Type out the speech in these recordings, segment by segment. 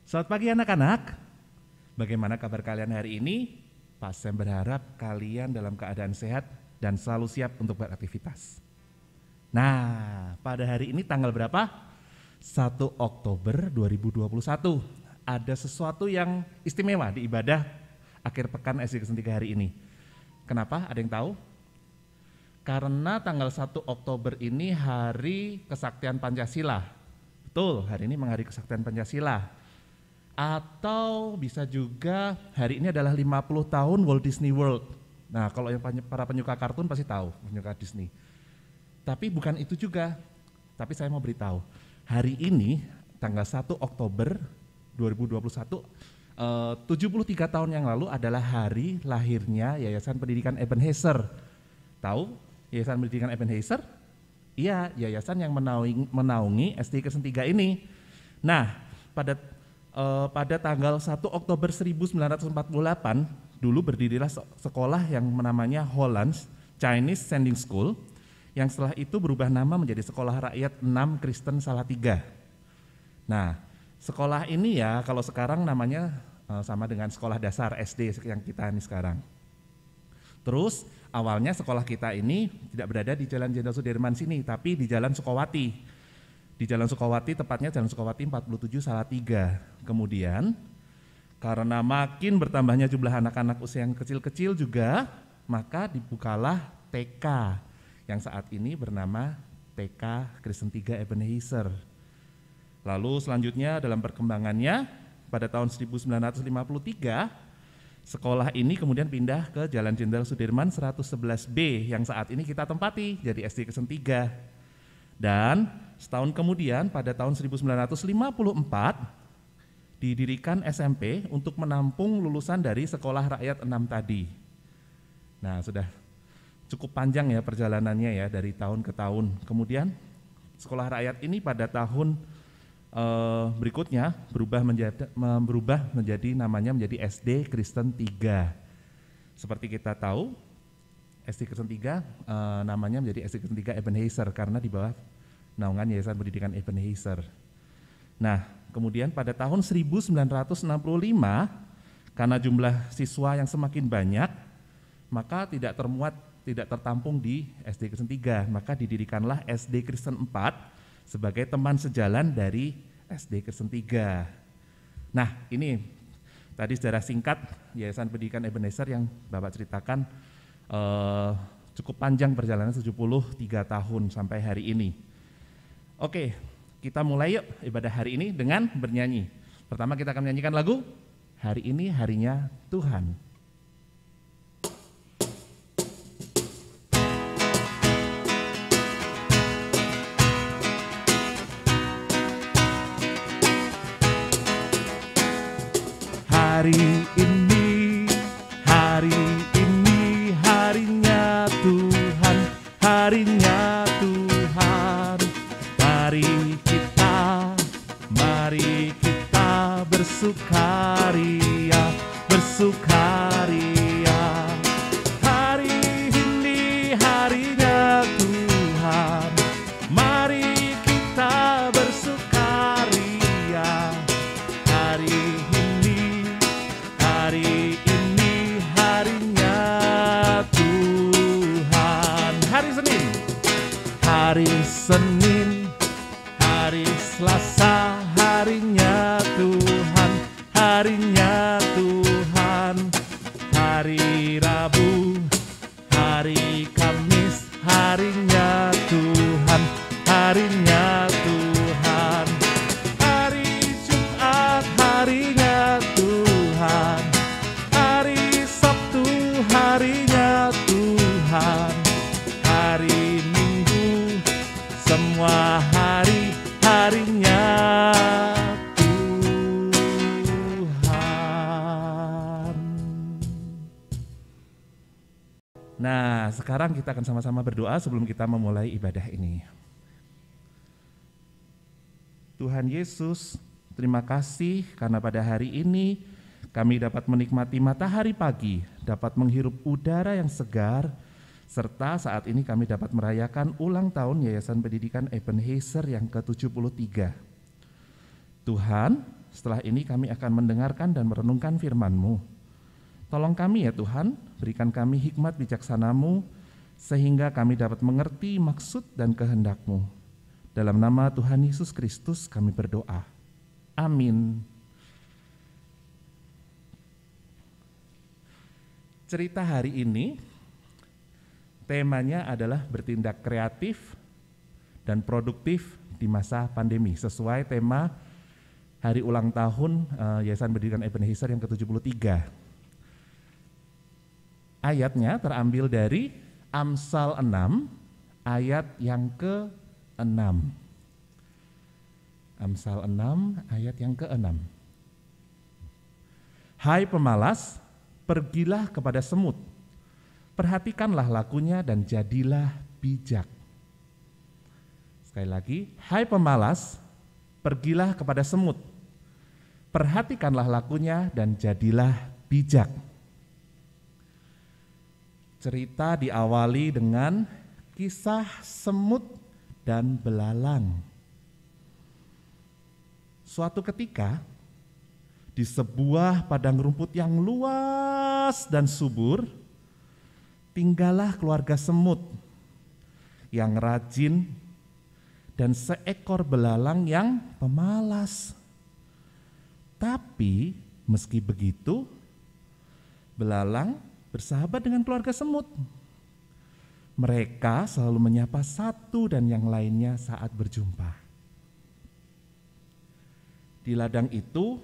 Selamat pagi anak-anak. Bagaimana kabar kalian hari ini? Pak Sam berharap kalian dalam keadaan sehat dan selalu siap untuk beraktivitas. Nah, pada hari ini tanggal berapa? 1 Oktober 2021. Ada sesuatu yang istimewa di ibadah akhir pekan SD Kristen 3 hari ini. Kenapa? Ada yang tahu? Karena tanggal 1 Oktober ini hari kesaktian Pancasila. Betul, hari ini menghari kesaktian Pancasila. Atau bisa juga hari ini adalah 50 tahun Walt Disney World. Nah, kalau yang para penyuka kartun pasti tahu, penyuka Disney. Tapi bukan itu juga. Tapi saya mau beritahu, hari ini tanggal 1 Oktober 2021, 73 tahun yang lalu adalah hari lahirnya Yayasan Pendidikan Ebenezer. Tahu Yayasan Pendidikan Ebenezer? Iya, yayasan yang menaungi SD Kristen 3 ini. Nah, pada tanggal 1 Oktober 1948, dulu berdirilah sekolah yang namanya Holland's Chinese Sending School, yang setelah itu berubah nama menjadi Sekolah Rakyat 6 Kristen Salatiga. Nah, sekolah ini ya kalau sekarang namanya sama dengan sekolah dasar SD yang kita ini sekarang. Terus awalnya sekolah kita ini tidak berada di Jalan Jenderal Sudirman sini, tapi di Jalan Sukowati. Di Jalan Sukowati, tepatnya Jalan Sukowati 47 Salatiga. Kemudian karena makin bertambahnya jumlah anak-anak usia yang kecil-kecil juga, maka dibukalah TK yang saat ini bernama TK Kristen 3 Ebenezer. Lalu selanjutnya dalam perkembangannya pada tahun 1953 sekolah ini kemudian pindah ke Jalan Jenderal Sudirman 111B yang saat ini kita tempati jadi SD Kristen 3. Dan setahun kemudian pada tahun 1954 didirikan SMP untuk menampung lulusan dari Sekolah Rakyat 6 tadi. Nah, sudah cukup panjang ya perjalanannya ya dari tahun ke tahun. Kemudian Sekolah Rakyat ini pada tahun berikutnya berubah menjadi namanya menjadi SD Kristen 3. Seperti kita tahu, SD Kristen 3 namanya menjadi SD Kristen 3 Ebenezer karena di bawah naungan Yayasan Pendidikan Ebenezer. Nah, kemudian pada tahun 1965 karena jumlah siswa yang semakin banyak, maka tidak tertampung di SD Kristen 3, maka didirikanlah SD Kristen 4 sebagai teman sejalan dari SD Kristen 3. Nah, ini tadi secara singkat Yayasan Pendidikan Ebenezer yang Bapak ceritakan cukup panjang perjalanan 73 tahun sampai hari ini. Oke, kita mulai yuk ibadah hari ini dengan bernyanyi. Pertama kita akan menyanyikan lagu Hari Ini Harinya Tuhan. Hari ini harinya Tuhan, harinya Tuhan. Mari kita bersukaria. Hari ini harinya Tuhan, mari kita bersukaria. Hari ini harinya Tuhan. Hari Senin, hari Selasa, harinya Tuhan, harinya Tuhan. Hari Rabu, hari Kamis, harinya Tuhan, harinya Tuhan. Hari Jumat, harinya Tuhan, hari Sabtu, harinya Tuhan. Hari Minggu, semua hari harinya Tuhan. Nah, sekarang kita akan sama-sama berdoa sebelum kita memulai ibadah ini. Tuhan Yesus, terima kasih karena pada hari ini kami dapat menikmati matahari pagi, dapat menghirup udara yang segar, serta saat ini kami dapat merayakan ulang tahun Yayasan Pendidikan Ebenezer yang ke-73. Tuhan, setelah ini kami akan mendengarkan dan merenungkan firman-Mu. Tolong kami ya Tuhan, berikan kami hikmat bijaksana-Mu, sehingga kami dapat mengerti maksud dan kehendak-Mu. Dalam nama Tuhan Yesus Kristus kami berdoa. Amin. Cerita hari ini, temanya adalah bertindak kreatif dan produktif di masa pandemi, sesuai tema hari ulang tahun Yayasan Pendidikan Ebenezer yang ke-73. Ayatnya terambil dari Amsal 6 ayat yang ke-6. Amsal 6 ayat yang ke-6. Hai pemalas, pergilah kepada semut, perhatikanlah lakunya dan jadilah bijak. Sekali lagi, hai pemalas, pergilah kepada semut, perhatikanlah lakunya dan jadilah bijak. Cerita diawali dengan kisah semut dan belalang. Suatu ketika, di sebuah padang rumput yang luas dan subur, tinggallah keluarga semut yang rajin dan seekor belalang yang pemalas. Tapi meski begitu, belalang bersahabat dengan keluarga semut. Mereka selalu menyapa satu dan yang lainnya saat berjumpa. Di ladang itu,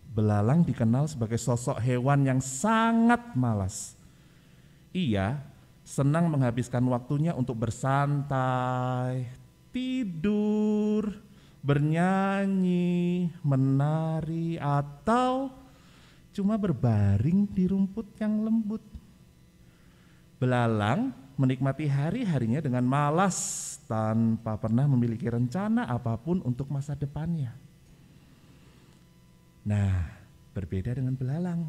belalang dikenal sebagai sosok hewan yang sangat malas. Ia senang menghabiskan waktunya untuk bersantai, tidur, bernyanyi, menari, atau cuma berbaring di rumput yang lembut. Belalang menikmati hari-harinya dengan malas tanpa pernah memiliki rencana apapun untuk masa depannya. Nah, berbeda dengan belalang.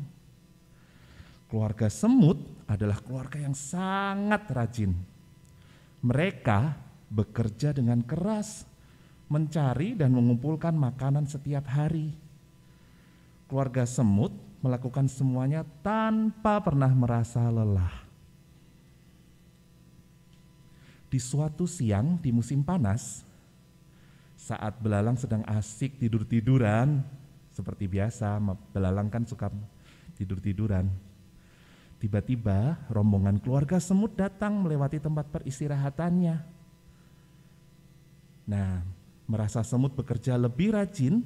Keluarga semut adalah keluarga yang sangat rajin. Mereka bekerja dengan keras, mencari dan mengumpulkan makanan setiap hari. Keluarga semut melakukan semuanya tanpa pernah merasa lelah. Di suatu siang di musim panas, saat belalang sedang asik tidur-tiduran, seperti biasa, belalang kan suka tidur-tiduran. Tiba-tiba rombongan keluarga semut datang melewati tempat peristirahatannya. Nah, merasa semut bekerja lebih rajin,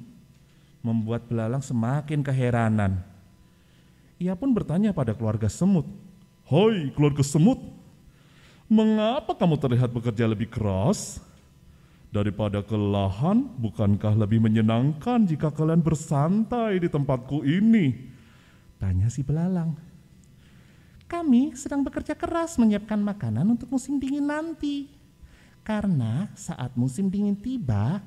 membuat belalang semakin keheranan. Ia pun bertanya pada keluarga semut, "Hai keluarga semut, mengapa kamu terlihat bekerja lebih keras? Daripada kelelahan, bukankah lebih menyenangkan jika kalian bersantai di tempatku ini?" Tanya si belalang. "Kami sedang bekerja keras menyiapkan makanan untuk musim dingin nanti. Karena saat musim dingin tiba,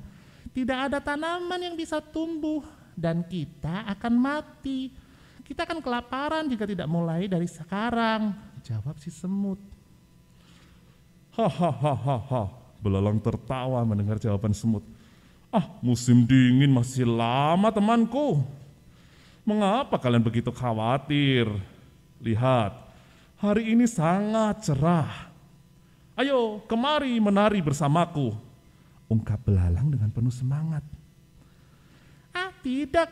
tidak ada tanaman yang bisa tumbuh dan kita akan mati. Kita akan kelaparan jika tidak mulai dari sekarang," jawab si semut. "Hahaha." Belalang tertawa mendengar jawaban semut. Musim dingin masih lama temanku. Mengapa kalian begitu khawatir? Lihat, hari ini sangat cerah. Ayo kemari menari bersamaku, ungkap belalang dengan penuh semangat. Tidak,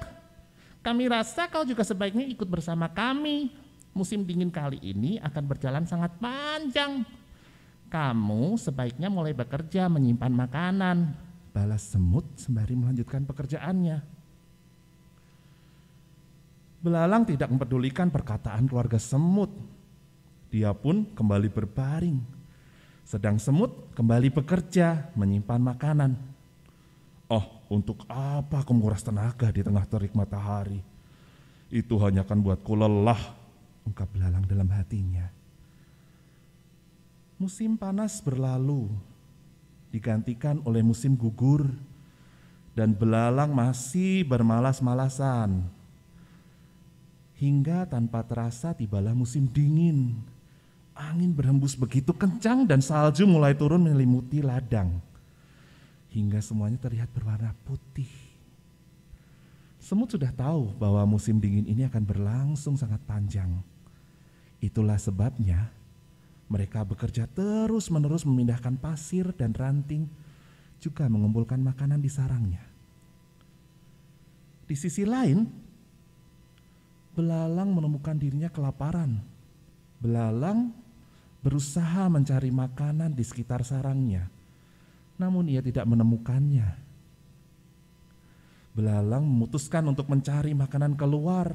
kami rasa kau juga sebaiknya ikut bersama kami. Musim dingin kali ini akan berjalan sangat panjang. Kamu sebaiknya mulai bekerja menyimpan makanan, balas semut sembari melanjutkan pekerjaannya. Belalang tidak mempedulikan perkataan keluarga semut. Dia pun kembali berbaring, sedang semut kembali bekerja menyimpan makanan. Untuk apa aku menguras tenaga di tengah terik matahari? Itu hanya akan buatku lelah, ungkap belalang dalam hatinya. Musim panas berlalu, digantikan oleh musim gugur, dan belalang masih bermalas-malasan. Hingga tanpa terasa tibalah musim dingin. Angin berhembus begitu kencang dan salju mulai turun menyelimuti ladang, hingga semuanya terlihat berwarna putih. Semut sudah tahu bahwa musim dingin ini akan berlangsung sangat panjang. Itulah sebabnya mereka bekerja terus-menerus memindahkan pasir dan ranting, juga mengumpulkan makanan di sarangnya. Di sisi lain, belalang menemukan dirinya kelaparan. Belalang berusaha mencari makanan di sekitar sarangnya, namun ia tidak menemukannya. Belalang memutuskan untuk mencari makanan keluar.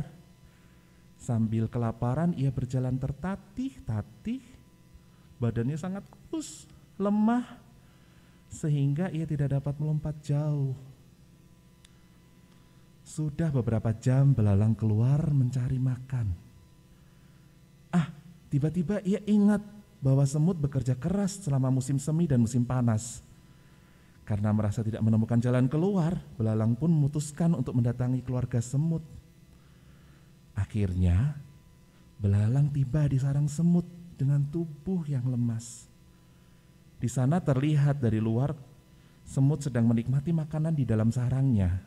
Sambil kelaparan ia berjalan tertatih-tatih, badannya sangat kurus, lemah, sehingga ia tidak dapat melompat jauh. Sudah beberapa jam belalang keluar mencari makan. Tiba-tiba ia ingat bahwa semut bekerja keras selama musim semi dan musim panas. Karena merasa tidak menemukan jalan keluar, belalang pun memutuskan untuk mendatangi keluarga semut. Akhirnya, belalang tiba di sarang semut dengan tubuh yang lemas. Di sana terlihat dari luar, semut sedang menikmati makanan di dalam sarangnya.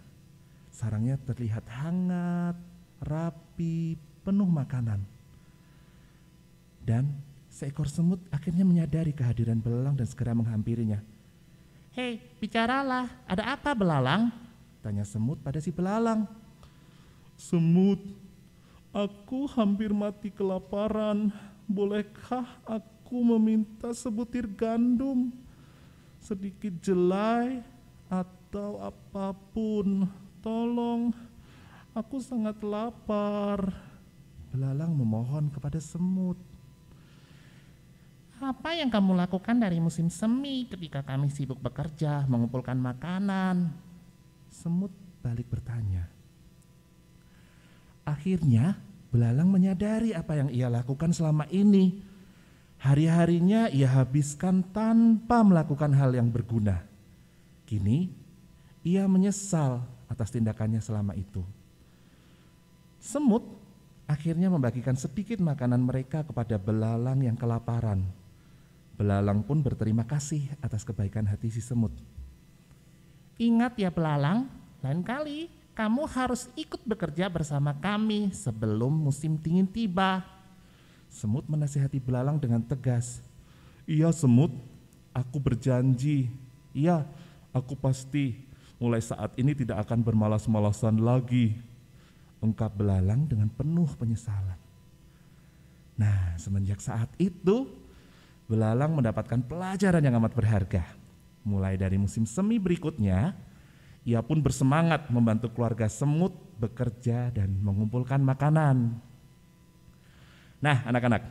Sarangnya terlihat hangat, rapi, penuh makanan. Dan seekor semut akhirnya menyadari kehadiran belalang dan segera menghampirinya. "Hei, bicaralah, ada apa belalang?" tanya semut pada si belalang. "Semut, aku hampir mati kelaparan. Bolehkah aku meminta sebutir gandum, sedikit jelai, atau apapun? Tolong, aku sangat lapar." Belalang memohon kepada semut. "Apa yang kamu lakukan dari musim semi ketika kami sibuk bekerja mengumpulkan makanan?" Semut balik bertanya. Akhirnya belalang menyadari apa yang ia lakukan selama ini. Hari-harinya ia habiskan tanpa melakukan hal yang berguna. Kini ia menyesal atas tindakannya selama itu. Semut akhirnya membagikan sedikit makanan mereka kepada belalang yang kelaparan. Belalang pun berterima kasih atas kebaikan hati si semut. "Ingat ya belalang, lain kali kamu harus ikut bekerja bersama kami sebelum musim dingin tiba." Semut menasihati belalang dengan tegas. "Iya semut, aku berjanji. Iya, aku pasti mulai saat ini tidak akan bermalas-malasan lagi," ungkap belalang dengan penuh penyesalan. Nah, semenjak saat itu, belalang mendapatkan pelajaran yang amat berharga. Mulai dari musim semi berikutnya, ia pun bersemangat membantu keluarga semut bekerja dan mengumpulkan makanan. Nah, anak-anak,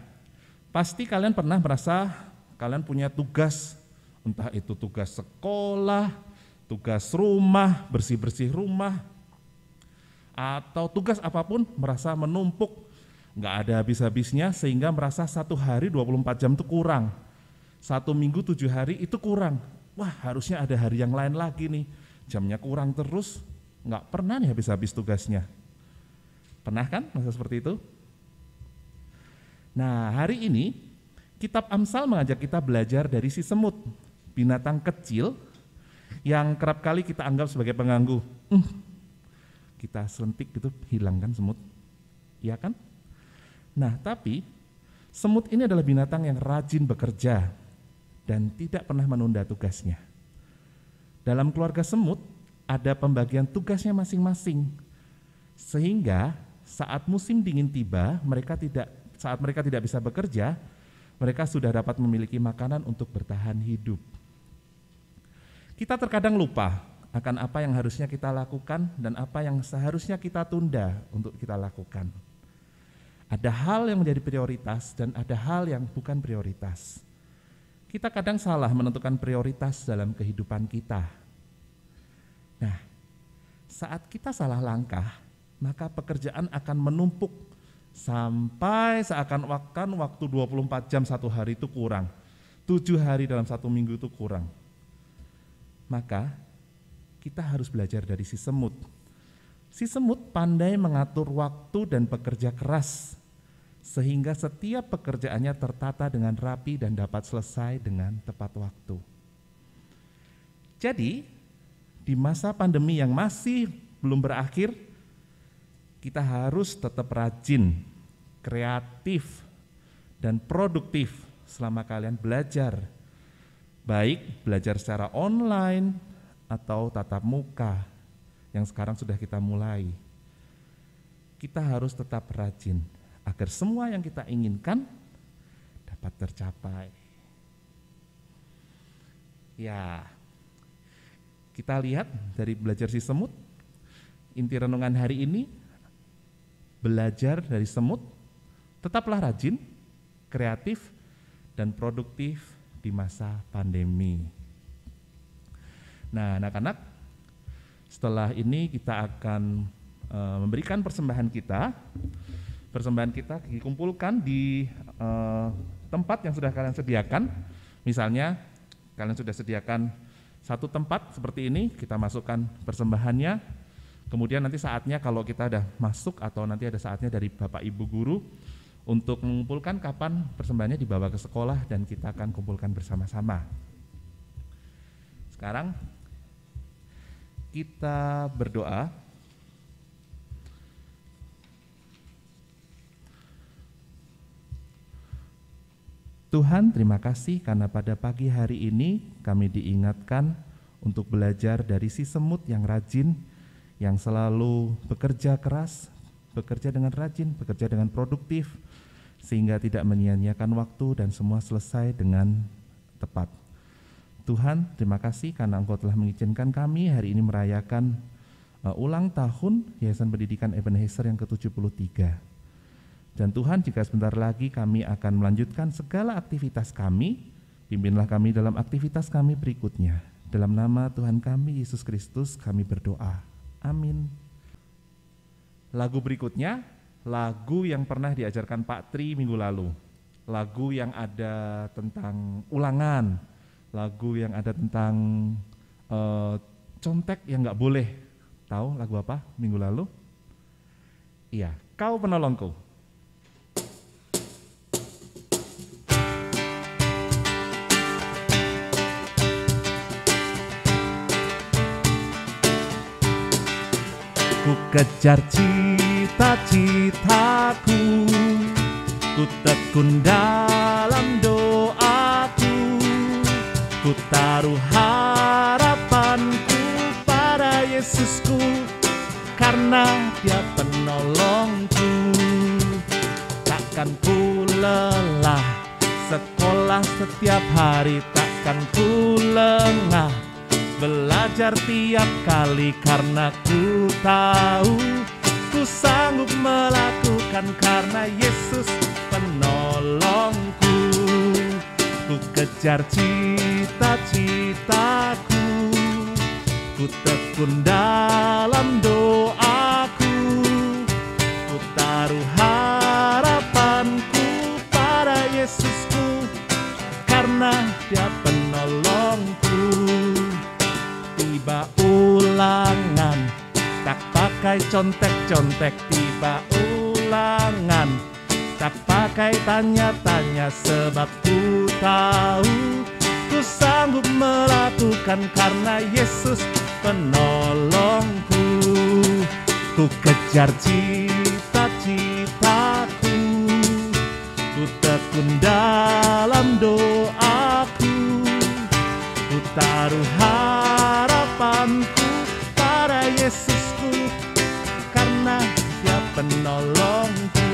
pasti kalian pernah merasa kalian punya tugas, entah itu tugas sekolah, tugas rumah, bersih-bersih rumah, atau tugas apapun merasa menumpuk, nggak ada habis-habisnya sehingga merasa satu hari 24 jam itu kurang. 1 minggu 7 hari itu kurang. Wah, harusnya ada hari yang lain lagi nih. Jamnya kurang terus, nggak pernah nih habis-habis tugasnya. Pernah kan masa seperti itu? Nah, hari ini kitab Amsal mengajak kita belajar dari si semut, binatang kecil yang kerap kali kita anggap sebagai pengganggu. Kita sentik gitu, hilang kan semut, iya kan? Nah, tapi semut ini adalah binatang yang rajin bekerja dan tidak pernah menunda tugasnya. Dalam keluarga semut ada pembagian tugasnya masing-masing, sehingga saat musim dingin tiba, saat mereka tidak bisa bekerja, mereka sudah dapat memiliki makanan untuk bertahan hidup. Kita terkadang lupa akan apa yang harusnya kita lakukan dan apa yang seharusnya kita tunda untuk kita lakukan. Ada hal yang menjadi prioritas dan ada hal yang bukan prioritas. Kita kadang salah menentukan prioritas dalam kehidupan kita. Nah, saat kita salah langkah, maka pekerjaan akan menumpuk sampai seakan-akan waktu 24 jam satu hari itu kurang. 7 hari dalam 1 minggu itu kurang. Maka kita harus belajar dari si semut. Si semut pandai mengatur waktu dan bekerja keras, sehingga setiap pekerjaannya tertata dengan rapi dan dapat selesai dengan tepat waktu. Jadi, di masa pandemi yang masih belum berakhir, kita harus tetap rajin, kreatif, dan produktif selama kalian belajar. Baik belajar secara online atau tatap muka yang sekarang sudah kita mulai. Kita harus tetap rajin agar semua yang kita inginkan dapat tercapai. Ya, kita lihat dari belajar si semut, inti renungan hari ini, belajar dari semut, tetaplah rajin, kreatif, dan produktif di masa pandemi. Nah, anak-anak, setelah ini kita akan memberikan persembahan kita. Persembahan kita dikumpulkan di tempat yang sudah kalian sediakan. Misalnya, kalian sudah sediakan satu tempat seperti ini, kita masukkan persembahannya. Kemudian nanti saatnya kalau kita ada masuk atau nanti ada saatnya dari Bapak Ibu Guru untuk mengumpulkan kapan persembahannya dibawa ke sekolah dan kita akan kumpulkan bersama-sama. Sekarang kita berdoa. Tuhan, terima kasih karena pada pagi hari ini kami diingatkan untuk belajar dari si semut yang rajin, yang selalu bekerja keras, bekerja dengan rajin, bekerja dengan produktif, sehingga tidak menyia-nyiakan waktu dan semua selesai dengan tepat. Tuhan, terima kasih karena Engkau telah mengizinkan kami hari ini merayakan ulang tahun Yayasan Pendidikan Ebenezer yang ke-73. Dan Tuhan, jika sebentar lagi kami akan melanjutkan segala aktivitas kami, pimpinlah kami dalam aktivitas kami berikutnya. Dalam nama Tuhan kami, Yesus Kristus, kami berdoa. Amin. Lagu berikutnya, lagu yang pernah diajarkan Pak Tri minggu lalu. Lagu yang ada tentang ulangan, lagu yang ada tentang contek yang nggak boleh. Tahu lagu apa minggu lalu? Iya, Kau Penolongku. Ku kejar cita-citaku, ku tekun dalam doaku, ku taruh harapanku pada Yesusku, karena Dia penolongku. Takkan ku lelah sekolah setiap hari, takkan ku lengah belajar tiap kali, karena ku tahu ku sanggup melakukan karena Yesus penolongku. Ku kejar cita-citaku, ku tekun dalam doaku, ku taruh harapanku pada Yesusku, karena Dia penolongku. Tiba ulangan, tak pakai contek-contek. Tiba ulangan, tak pakai tanya-tanya, sebab ku tahu ku sanggup melakukan karena Yesus penolongku. Ku kejar cita-citaku, ku tekun dalam doaku, ku taruh harapanku pada Yesusku, karena Dia penolongku,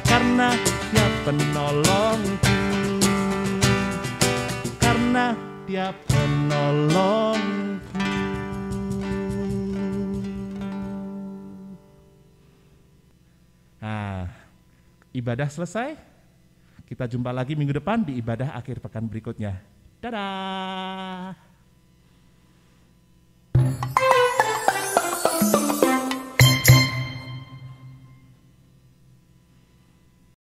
karena Dia penolongku, karena Dia penolongku. Nah, ibadah selesai. Kita jumpa lagi minggu depan di ibadah akhir pekan berikutnya. Dadah.